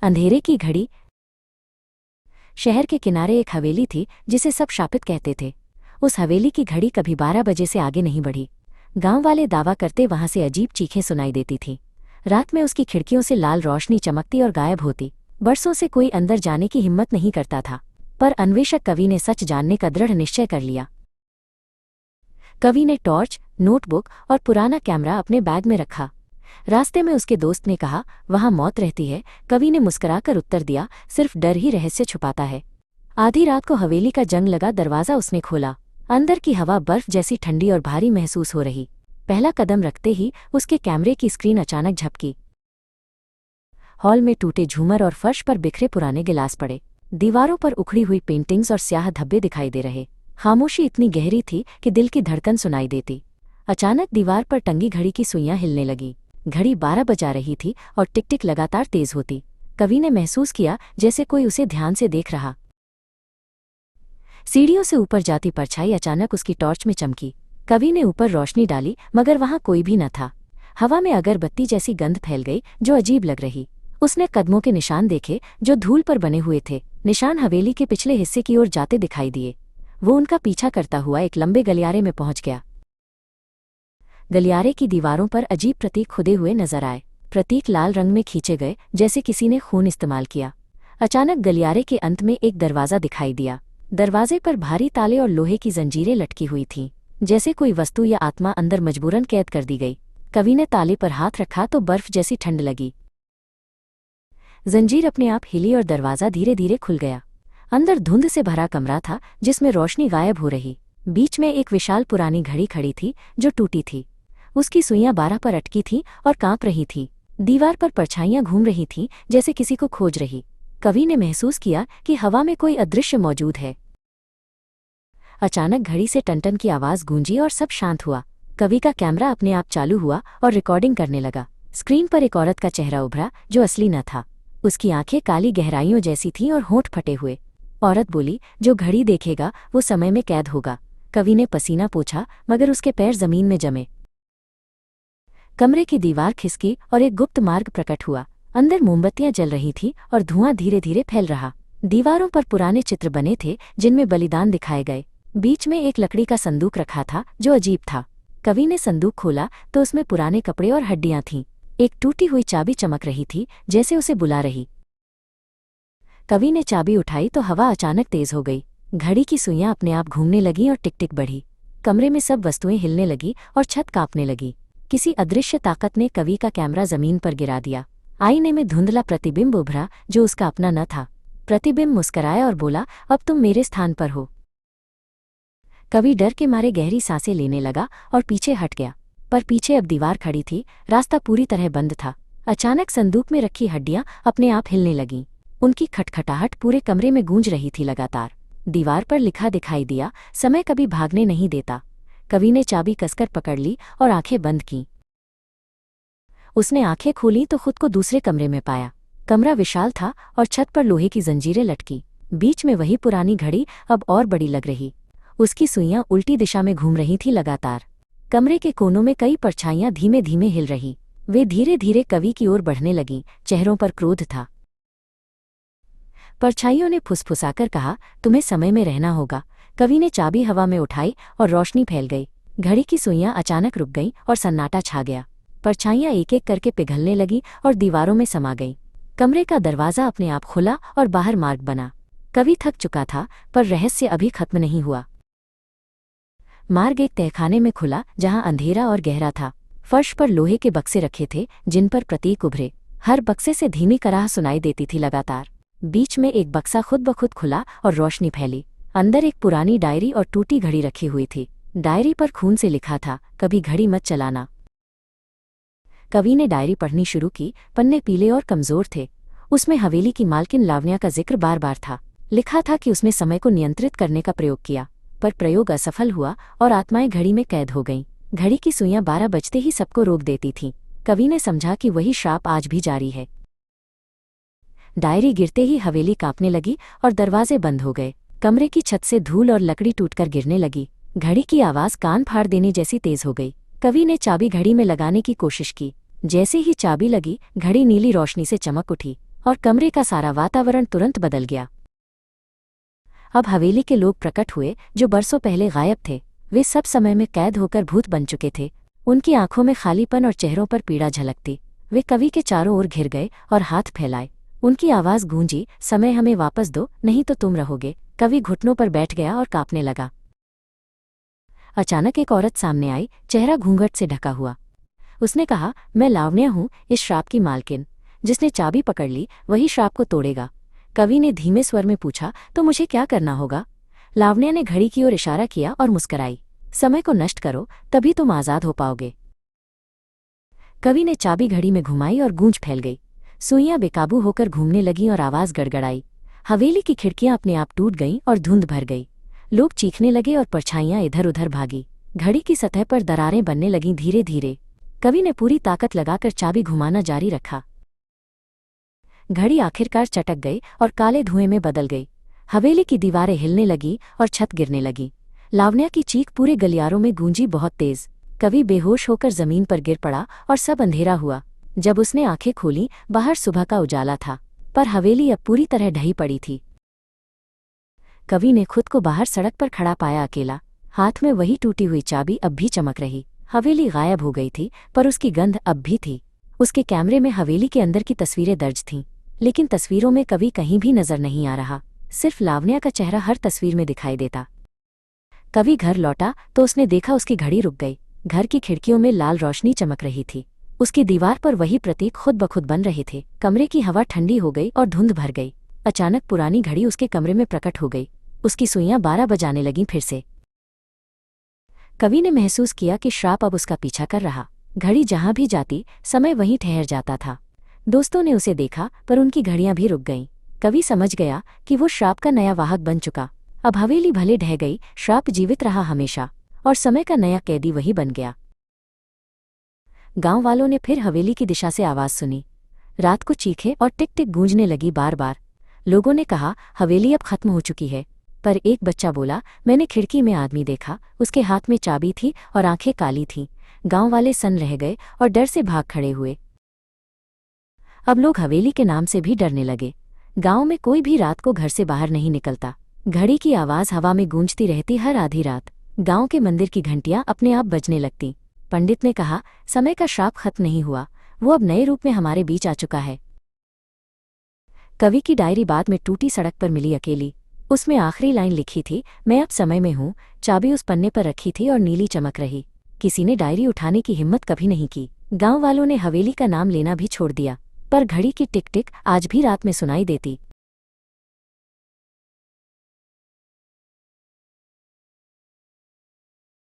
अंधेरे की घड़ी। शहर के किनारे एक हवेली थी जिसे सब शापित कहते थे। उस हवेली की घड़ी कभी 12 बजे से आगे नहीं बढ़ी। गांव वाले दावा करते वहां से अजीब चीखें सुनाई देती थीं। रात में उसकी खिड़कियों से लाल रोशनी चमकती और गायब होती। बरसों से कोई अंदर जाने की हिम्मत नहीं करता था, पर अन्वेषक कवि ने सच जानने का दृढ़ निश्चय कर लिया। कवि ने टॉर्च, नोटबुक और पुराना कैमरा अपने बैग में रखा। रास्ते में उसके दोस्त ने कहा, वहां मौत रहती है। कवि ने मुस्कुराकर उत्तर दिया, सिर्फ डर ही रहस्य छुपाता है। आधी रात को हवेली का जंग लगा दरवाज़ा उसने खोला। अंदर की हवा बर्फ जैसी ठंडी और भारी महसूस हो रही। पहला कदम रखते ही उसके कैमरे की स्क्रीन अचानक झपकी। हॉल में टूटे झूमर और फर्श पर बिखरे पुराने गिलास पड़े। दीवारों पर उखड़ी हुई पेंटिंग्स और स्याह धब्बे दिखाई दे रहे। खामोशी इतनी गहरी थी कि दिल की धड़कन सुनाई देती। अचानक दीवार पर टंगी घड़ी की सुइयां हिलने लगी। घड़ी 12 बजा रही थी और टिक टिक लगातार तेज होती। कवि ने महसूस किया जैसे कोई उसे ध्यान से देख रहा। सीढ़ियों से ऊपर जाती परछाई अचानक उसकी टॉर्च में चमकी। कवि ने ऊपर रोशनी डाली, मगर वहां कोई भी न था। हवा में अगरबत्ती जैसी गंध फैल गई जो अजीब लग रही। उसने कदमों के निशान देखे जो धूल पर बने हुए थे। निशान हवेली के पिछले हिस्से की ओर जाते दिखाई दिए। वो उनका पीछा करता हुआ एक लंबे गलियारे में पहुंच गया। गलियारे की दीवारों पर अजीब प्रतीक खुदे हुए नजर आए। प्रतीक लाल रंग में खींचे गए जैसे किसी ने खून इस्तेमाल किया। अचानक गलियारे के अंत में एक दरवाज़ा दिखाई दिया। दरवाजे पर भारी ताले और लोहे की जंजीरें लटकी हुई थीं, जैसे कोई वस्तु या आत्मा अंदर मजबूरन कैद कर दी गई। कवि ने ताले पर हाथ रखा तो बर्फ जैसी ठंड लगी। जंजीर अपने आप हिली और दरवाज़ा धीरे धीरे खुल गया। अंदर धुंध से भरा कमरा था जिसमें रोशनी गायब हो रही। बीच में एक विशाल पुरानी घड़ी खड़ी थी जो टूटी थी। उसकी सुइयां 12 पर अटकी थीं और कांप रही थीं। दीवार पर परछाइयां घूम रही थीं जैसे किसी को खोज रही। कवि ने महसूस किया कि हवा में कोई अदृश्य मौजूद है। अचानक घड़ी से टन-टन की आवाज़ गूंजी और सब शांत हुआ। कवि का कैमरा अपने आप चालू हुआ और रिकॉर्डिंग करने लगा। स्क्रीन पर एक औरत का चेहरा उभरा जो असली न था। उसकी आंखें काली गहराइयों जैसी थीं और होंठ फटे हुए। औरत बोली, जो घड़ी देखेगा वो समय में कैद होगा। कवि ने पसीना पोंछा, मगर उसके पैर जमीन में जमे। कमरे की दीवार खिसकी और एक गुप्त मार्ग प्रकट हुआ। अंदर मोमबत्तियां जल रही थीं और धुआं धीरे धीरे फैल रहा। दीवारों पर पुराने चित्र बने थे जिनमें बलिदान दिखाए गए। बीच में एक लकड़ी का संदूक रखा था जो अजीब था। कवि ने संदूक खोला तो उसमें पुराने कपड़े और हड्डियां थीं। एक टूटी हुई चाबी चमक रही थी जैसे उसे बुला रही। कवि ने चाबी उठाई तो हवा अचानक तेज हो गई। घड़ी की सुइयां अपने आप घूमने लगीं और टिक टिक बढ़ी। कमरे में सब वस्तुएं हिलने लगी और छत कांपने लगी। किसी अदृश्य ताकत ने कवि का कैमरा जमीन पर गिरा दिया। आईने में धुंधला प्रतिबिंब उभरा जो उसका अपना न था। प्रतिबिंब मुस्कराया और बोला, अब तुम मेरे स्थान पर हो। कवि डर के मारे गहरी सांसें लेने लगा और पीछे हट गया। पर पीछे अब दीवार खड़ी थी, रास्ता पूरी तरह बंद था। अचानक संदूक में रखी हड्डियां अपने आप हिलने लगीं। उनकी खटखटाहट पूरे कमरे में गूंज रही थी लगातार। दीवार पर लिखा दिखाई दिया, समय कभी भागने नहीं देता। कवि ने चाबी कसकर पकड़ ली और आंखें बंद कीं। उसने आंखें खोली तो खुद को दूसरे कमरे में पाया। कमरा विशाल था और छत पर लोहे की जंजीरें लटकी। बीच में वही पुरानी घड़ी अब और बड़ी लग रही। उसकी सुइयां उल्टी दिशा में घूम रही थीं लगातार। कमरे के कोनों में कई परछाइयां धीमे धीमे हिल रही। वे धीरे धीरे कवि की ओर बढ़ने लगीं। चेहरों पर क्रोध था। परछाइयों ने फुसफुसाकर कहा, तुम्हें समय में रहना होगा। कवि ने चाबी हवा में उठाई और रोशनी फैल गई। घड़ी की सुइयां अचानक रुक गईं और सन्नाटा छा गया। परछाइयां एक एक करके पिघलने लगीं और दीवारों में समा गईं। कमरे का दरवाज़ा अपने आप खुला और बाहर मार्ग बना। कवि थक चुका था, पर रहस्य अभी खत्म नहीं हुआ। मार्ग एक तहखाने में खुला जहां अंधेरा और गहरा था। फर्श पर लोहे के बक्से रखे थे जिन पर प्रतीक उभरे। हर बक्से से धीमी कराह सुनाई देती थी लगातार। बीच में एक बक्सा खुद ब खुद खुला और रोशनी फैली। अंदर एक पुरानी डायरी और टूटी घड़ी रखी हुई थी। डायरी पर खून से लिखा था, कभी घड़ी मत चलाना। कवि ने डायरी पढ़नी शुरू की। पन्ने पीले और कमजोर थे। उसमें हवेली की मालकिन लावण्या का जिक्र बार बार था। लिखा था कि उसने समय को नियंत्रित करने का प्रयोग किया, पर प्रयोग असफल हुआ और आत्माएं घड़ी में कैद हो गईं। घड़ी की सुइयां 12 बजते ही सबको रोक देती थीं। कवि ने समझा कि वही श्राप आज भी जारी है। डायरी गिरते ही हवेली कांपने लगी और दरवाजे बंद हो गए। कमरे की छत से धूल और लकड़ी टूटकर गिरने लगी। घड़ी की आवाज़ कान फाड़ देने जैसी तेज हो गई। कवि ने चाबी घड़ी में लगाने की कोशिश की। जैसे ही चाबी लगी, घड़ी नीली रोशनी से चमक उठी और कमरे का सारा वातावरण तुरंत बदल गया। अब हवेली के लोग प्रकट हुए जो बरसों पहले गायब थे। वे सब समय में कैद होकर भूत बन चुके थे। उनकी आंखों में खालीपन और चेहरों पर पीड़ा झलकती। वे कवि के चारों ओर घिर गए और हाथ फैलाए। उनकी आवाज़ गूंजी, समय हमें वापस दो, नहीं तो तुम रहोगे। कवि घुटनों पर बैठ गया और कांपने लगा। अचानक एक औरत सामने आई, चेहरा घूंघट से ढका हुआ। उसने कहा, मैं लावण्या हूँ, इस श्राप की मालकिन। जिसने चाबी पकड़ ली वही श्राप को तोड़ेगा। कवि ने धीमे स्वर में पूछा, तो मुझे क्या करना होगा? लावण्या ने घड़ी की ओर इशारा किया और मुस्कराई। समय को नष्ट करो, तभी तुम आज़ाद हो पाओगे। कवि ने चाबी घड़ी में घुमाई और गूंज फैल गई। सुइयां बेकाबू होकर घूमने लगीं और आवाज़ गड़गड़ाई। हवेली की खिड़कियां अपने आप टूट गईं और धुंध भर गई। लोग चीखने लगे और परछाइयां इधर उधर भागी। घड़ी की सतह पर दरारें बनने लगीं धीरे धीरे। कवि ने पूरी ताकत लगाकर चाबी घुमाना जारी रखा। घड़ी आखिरकार चटक गई और काले धुएं में बदल गई। हवेली की दीवारें हिलने लगीं और छत गिरने लगी। लावण्या की चीख पूरे गलियारों में गूंजी, बहुत तेज। कवि बेहोश होकर जमीन पर गिर पड़ा और सब अंधेरा हुआ। जब उसने आंखें खोलीं, बाहर सुबह का उजाला था, पर हवेली अब पूरी तरह ढही पड़ी थी। कवि ने खुद को बाहर सड़क पर खड़ा पाया, अकेला। हाथ में वही टूटी हुई चाबी अब भी चमक रही। हवेली गायब हो गई थी, पर उसकी गंध अब भी थी। उसके कैमरे में हवेली के अंदर की तस्वीरें दर्ज थीं, लेकिन तस्वीरों में कवि कहीं भी नजर नहीं आ रहा। सिर्फ लावण्या का चेहरा हर तस्वीर में दिखाई देता। कवि घर लौटा तो उसने देखा उसकी घड़ी रुक गई। घर की खिड़कियों में लाल रोशनी चमक रही थी। उसकी दीवार पर वही प्रतीक खुद ब खुद बन रहे थे। कमरे की हवा ठंडी हो गई और धुंध भर गई। अचानक पुरानी घड़ी उसके कमरे में प्रकट हो गई। उसकी सुइयां 12 बजाने लगीं फिर से। कवि ने महसूस किया कि श्राप अब उसका पीछा कर रहा। घड़ी जहां भी जाती, समय वहीं ठहर जाता था। दोस्तों ने उसे देखा, पर उनकी घड़ियां भी रुक गईं। कवि समझ गया कि वो श्राप का नया वाहक बन चुका। अब हवेली भले ढह गई, श्राप जीवित रहा हमेशा, और समय का नया कैदी वही बन गया। गांव वालों ने फिर हवेली की दिशा से आवाज सुनी। रात को चीखें और टिक टिक गूंजने लगी बार बार। लोगों ने कहा, हवेली अब खत्म हो चुकी है। पर एक बच्चा बोला, मैंने खिड़की में आदमी देखा, उसके हाथ में चाबी थी और आंखें काली थीं। गांव वाले सन्न रह गए और डर से भाग खड़े हुए। अब लोग हवेली के नाम से भी डरने लगे। गांव में कोई भी रात को घर से बाहर नहीं निकलता। घड़ी की आवाज़ हवा में गूंजती रहती हर आधी रात। गांव के मंदिर की घंटियां अपने आप बजने लगती। पंडित ने कहा, समय का श्राप खत्म नहीं हुआ, वो अब नए रूप में हमारे बीच आ चुका है। कवि की डायरी बाद में टूटी सड़क पर मिली, अकेली। उसमें आखिरी लाइन लिखी थी, मैं अब समय में हूँ। चाबी उस पन्ने पर रखी थी और नीली चमक रही। किसी ने डायरी उठाने की हिम्मत कभी नहीं की। गांव वालों ने हवेली का नाम लेना भी छोड़ दिया, पर घड़ी की टिक टिक आज भी रात में सुनाई देती।